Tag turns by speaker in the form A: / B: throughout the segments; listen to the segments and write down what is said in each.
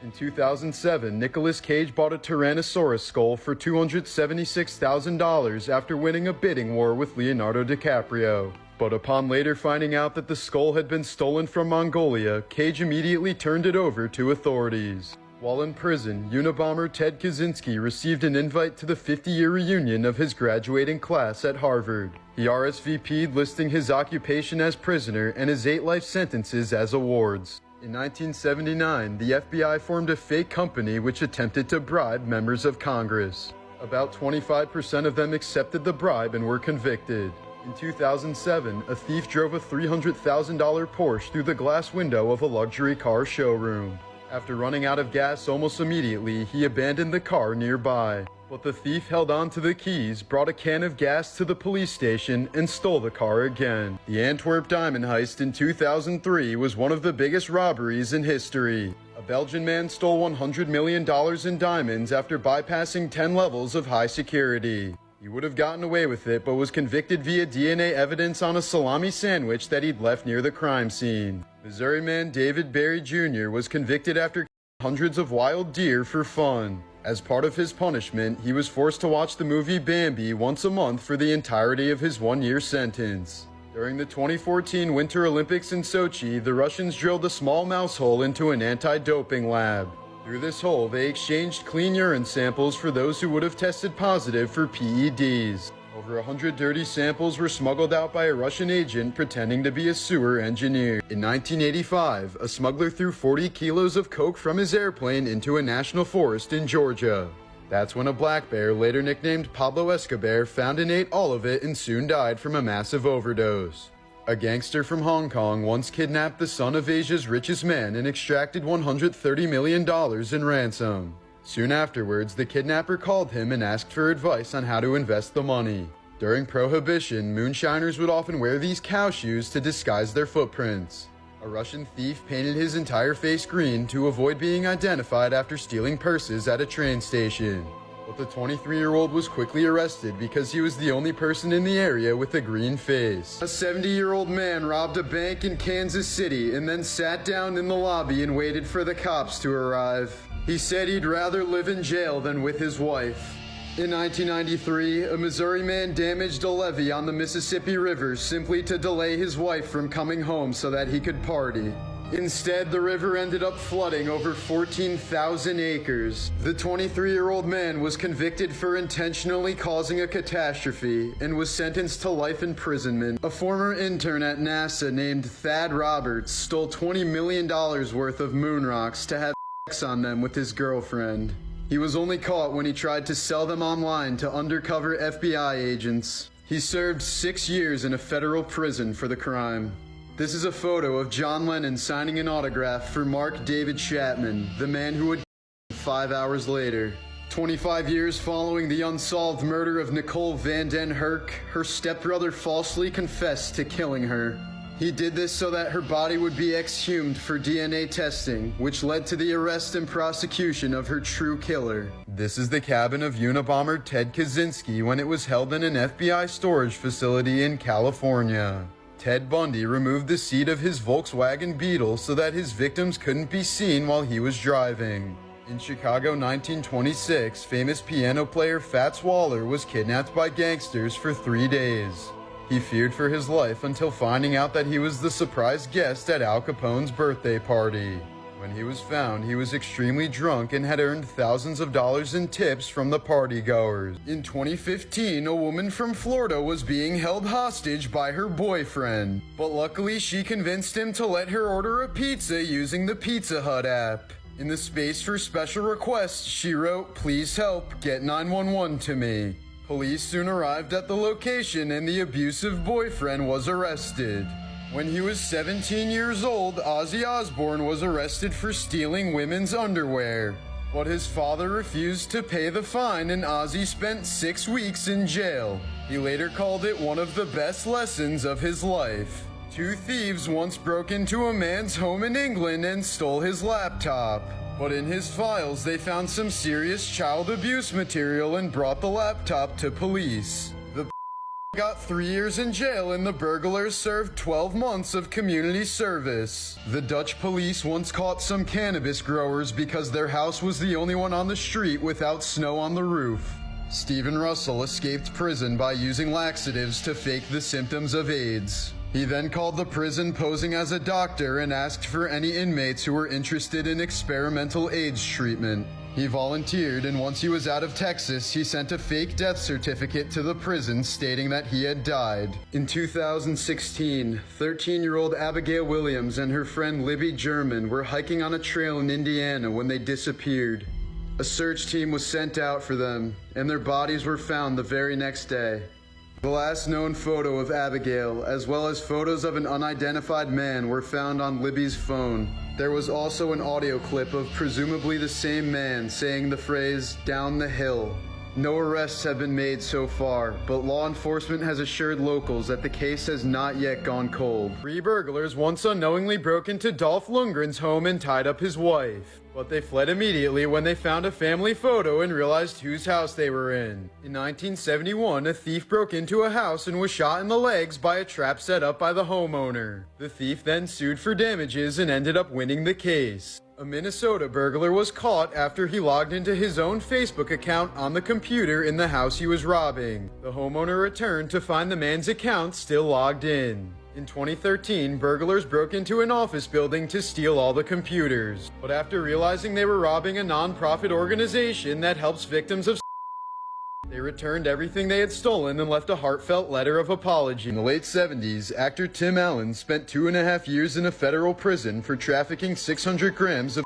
A: In 2007, Nicolas Cage bought a Tyrannosaurus skull for $276,000 after winning a bidding war with Leonardo DiCaprio. But upon later finding out that the skull had been stolen from Mongolia, Cage immediately turned it over to authorities. While in prison, Unabomber Ted Kaczynski received an invite to the 50-year reunion of his graduating class at Harvard. He RSVP'd, listing his occupation as prisoner and his 8 life sentences as awards. In 1979, the FBI formed a fake company which attempted to bribe members of Congress. About 25% of them accepted the bribe and were convicted. In 2007, a thief drove a $300,000 Porsche through the glass window of a luxury car showroom. After running out of gas almost immediately, he abandoned the car nearby. But the thief held on to the keys, brought a can of gas to the police station, and stole the car again. The Antwerp diamond heist in 2003 was one of the biggest robberies in history. A Belgian man stole $100 million in diamonds after bypassing 10 levels of high security. He would have gotten away with it, but was convicted via DNA evidence on a salami sandwich that he'd left near the crime scene. Missouri man David Berry Jr. was convicted after hundreds of wild deer for fun. As part of his punishment, he was forced to watch the movie Bambi once a month for the entirety of his 1-year sentence. During the 2014 Winter Olympics in Sochi, the Russians drilled a small mouse hole into an anti-doping lab. Through this hole, they exchanged clean urine samples for those who would have tested positive for PEDs. Over 100 dirty samples were smuggled out by a Russian agent pretending to be a sewer engineer. In 1985, a smuggler threw 40 kilos of coke from his airplane into a national forest in Georgia. That's when a black bear, later nicknamed Pablo Escobar, found and ate all of it and soon died from a massive overdose. A gangster from Hong Kong once kidnapped the son of Asia's richest man and extracted $130 million in ransom. Soon afterwards, the kidnapper called him and asked for advice on how to invest the money. During Prohibition, moonshiners would often wear these cow shoes to disguise their footprints. A Russian thief painted his entire face green to avoid being identified after stealing purses at a train station. But the 23-year-old was quickly arrested because he was the only person in the area with a green face. A 70-year-old man robbed a bank in Kansas City and then sat down in the lobby and waited for the cops to arrive. He said he'd rather live in jail than with his wife. In 1993, a Missouri man damaged a levee on the Mississippi River simply to delay his wife from coming home so that he could party. Instead, the river ended up flooding over 14,000 acres. The 23-year-old man was convicted for intentionally causing a catastrophe and was sentenced to life imprisonment. A former intern at NASA named Thad Roberts stole $20 million worth of moon rocks to have sex on them with his girlfriend. He was only caught when he tried to sell them online to undercover FBI agents. He served 6 years in a federal prison for the crime. This is a photo of John Lennon signing an autograph for Mark David Chapman, the man who would 5 hours later. 25 years following the unsolved murder of Nicole Van Den Herk, her stepbrother falsely confessed to killing her. He did this so that her body would be exhumed for DNA testing, which led to the arrest and prosecution of her true killer. This is the cabin of Unabomber Ted Kaczynski when it was held in an FBI storage facility in California. Ted Bundy removed the seat of his Volkswagen Beetle so that his victims couldn't be seen while he was driving. In Chicago 1926, famous piano player Fats Waller was kidnapped by gangsters for 3 days. He feared for his life until finding out that he was the surprise guest at Al Capone's birthday party. When he was found, he was extremely drunk and had earned thousands of dollars in tips from the partygoers. In 2015, a woman from Florida was being held hostage by her boyfriend, but luckily she convinced him to let her order a pizza using the Pizza Hut app. In the space for special requests, she wrote, "Please help, get 911 to me." Police soon arrived at the location and the abusive boyfriend was arrested. When he was 17 years old, Ozzy Osbourne was arrested for stealing women's underwear. But his father refused to pay the fine and Ozzy spent 6 weeks in jail. He later called it one of the best lessons of his life. 2 thieves once broke into a man's home in England and stole his laptop. But in his files, they found some serious child abuse material and brought the laptop to police. The got 3 years in jail and the burglars served 12 months of community service. The Dutch police once caught some cannabis growers because their house was the only one on the street without snow on the roof. Stephen Russell escaped prison by using laxatives to fake the symptoms of AIDS. He then called the prison posing as a doctor and asked for any inmates who were interested in experimental AIDS treatment. He volunteered, and once he was out of Texas, he sent a fake death certificate to the prison stating that he had died. In 2016, 13-year-old Abigail Williams and her friend Libby German were hiking on a trail in Indiana when they disappeared. A search team was sent out for them, and their bodies were found the very next day. The last known photo of Abigail, as well as photos of an unidentified man, were found on Libby's phone. There was also an audio clip of presumably the same man saying the phrase, "down the hill." No arrests have been made so far, but law enforcement has assured locals that the case has not yet gone cold. 3 burglars once unknowingly broke into Dolph Lundgren's home and tied up his wife. But they fled immediately when they found a family photo and realized whose house they were in. In 1971, a thief broke into a house and was shot in the legs by a trap set up by the homeowner. The thief then sued for damages and ended up winning the case. A Minnesota burglar was caught after he logged into his own Facebook account on the computer in the house he was robbing. The homeowner returned to find the man's account still logged in. In 2013, burglars broke into an office building to steal all the computers. But after realizing they were robbing a non-profit organization that helps victims of they returned everything they had stolen and left a heartfelt letter of apology. In the late 70s, actor Tim Allen spent 2.5 years in a federal prison for trafficking 600 grams of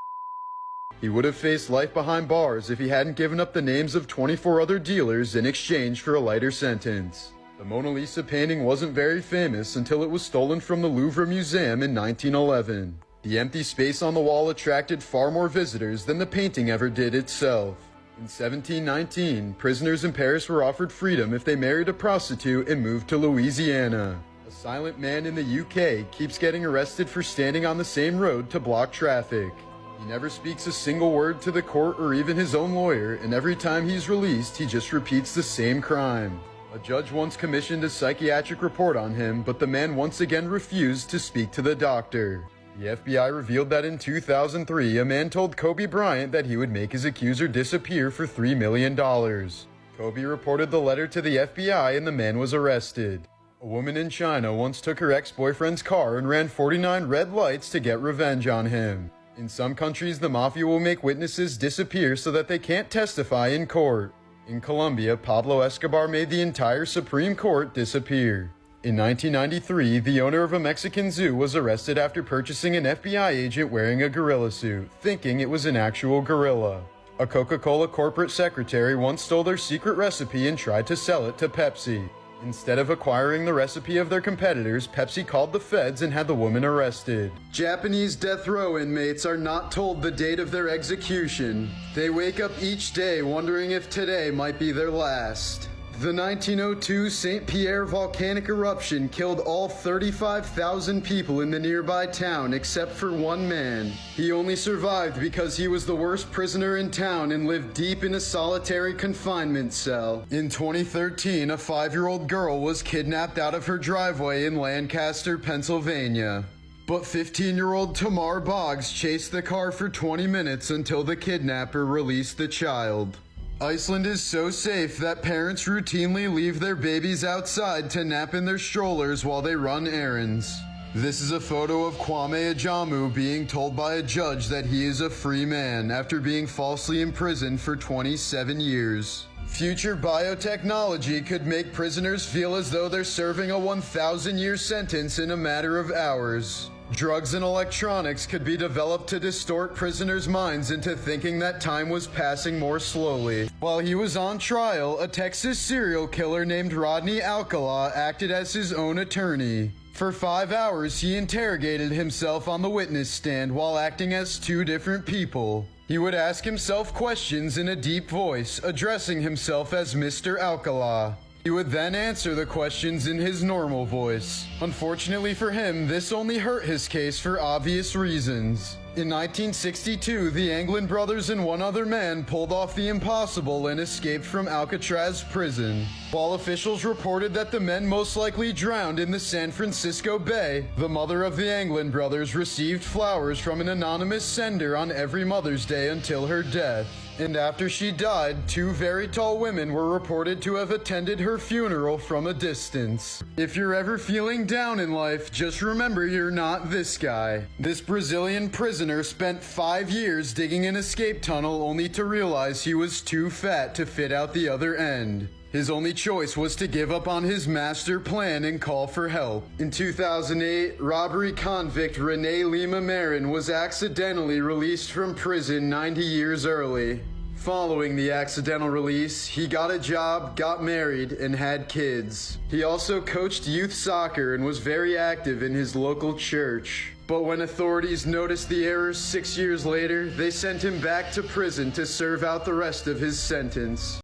A: He would have faced life behind bars if he hadn't given up the names of 24 other dealers in exchange for a lighter sentence. The Mona Lisa painting wasn't very famous until it was stolen from the Louvre Museum in 1911. The empty space on the wall attracted far more visitors than the painting ever did itself. In 1719, prisoners in Paris were offered freedom if they married a prostitute and moved to Louisiana. A silent man in the UK keeps getting arrested for standing on the same road to block traffic. He never speaks a single word to the court or even his own lawyer, and every time he's released, he just repeats the same crime. A judge once commissioned a psychiatric report on him, but the man once again refused to speak to the doctor. The FBI revealed that in 2003, a man told Kobe Bryant that he would make his accuser disappear for $3 million. Kobe reported the letter to the FBI and the man was arrested. A woman in China once took her ex-boyfriend's car and ran 49 red lights to get revenge on him. In some countries, the mafia will make witnesses disappear so that they can't testify in court. In Colombia, Pablo Escobar made the entire Supreme Court disappear. In 1993, the owner of a Mexican zoo was arrested after purchasing an FBI agent wearing a gorilla suit, thinking it was an actual gorilla. A Coca-Cola corporate secretary once stole their secret recipe and tried to sell it to Pepsi. Instead of acquiring the recipe of their competitors, Pepsi called the feds and had the woman arrested. Japanese death row inmates are not told the date of their execution. They wake up each day wondering if today might be their last. The 1902 St. Pierre volcanic eruption killed all 35,000 people in the nearby town except for one man. He only survived because he was the worst prisoner in town and lived deep in a solitary confinement cell. In 2013, a 5-year-old girl was kidnapped out of her driveway in Lancaster, Pennsylvania. But 15-year-old Tamar Boggs chased the car for 20 minutes until the kidnapper released the child. Iceland is so safe that parents routinely leave their babies outside to nap in their strollers while they run errands. This is a photo of Kwame Ajamu being told by a judge that he is a free man after being falsely imprisoned for 27 years. Future biotechnology could make prisoners feel as though they're serving a 1,000-year sentence in a matter of hours. Drugs and electronics could be developed to distort prisoners' minds into thinking that time was passing more slowly. While he was on trial, a Texas serial killer named Rodney Alcala acted as his own attorney. For 5 hours, he interrogated himself on the witness stand while acting as 2 different people. He would ask himself questions in a deep voice, addressing himself as Mr. Alcala. He would then answer the questions in his normal voice. Unfortunately for him, this only hurt his case for obvious reasons. In 1962, the Anglin brothers and one other man pulled off the impossible and escaped from Alcatraz prison. While officials reported that the men most likely drowned in the San Francisco Bay, the mother of the Anglin brothers received flowers from an anonymous sender on every Mother's Day until her death. And after she died, two very tall women were reported to have attended her funeral from a distance. If you're ever feeling down in life, just remember you're not this guy. This Brazilian prisoner spent 5 years digging an escape tunnel only to realize he was too fat to fit out the other end. His only choice was to give up on his master plan and call for help. In 2008, robbery convict Rene Lima Marin was accidentally released from prison 90 years early. Following the accidental release, he got a job, got married, and had kids. He also coached youth soccer and was very active in his local church. But when authorities noticed the errors 6 years later, they sent him back to prison to serve out the rest of his sentence.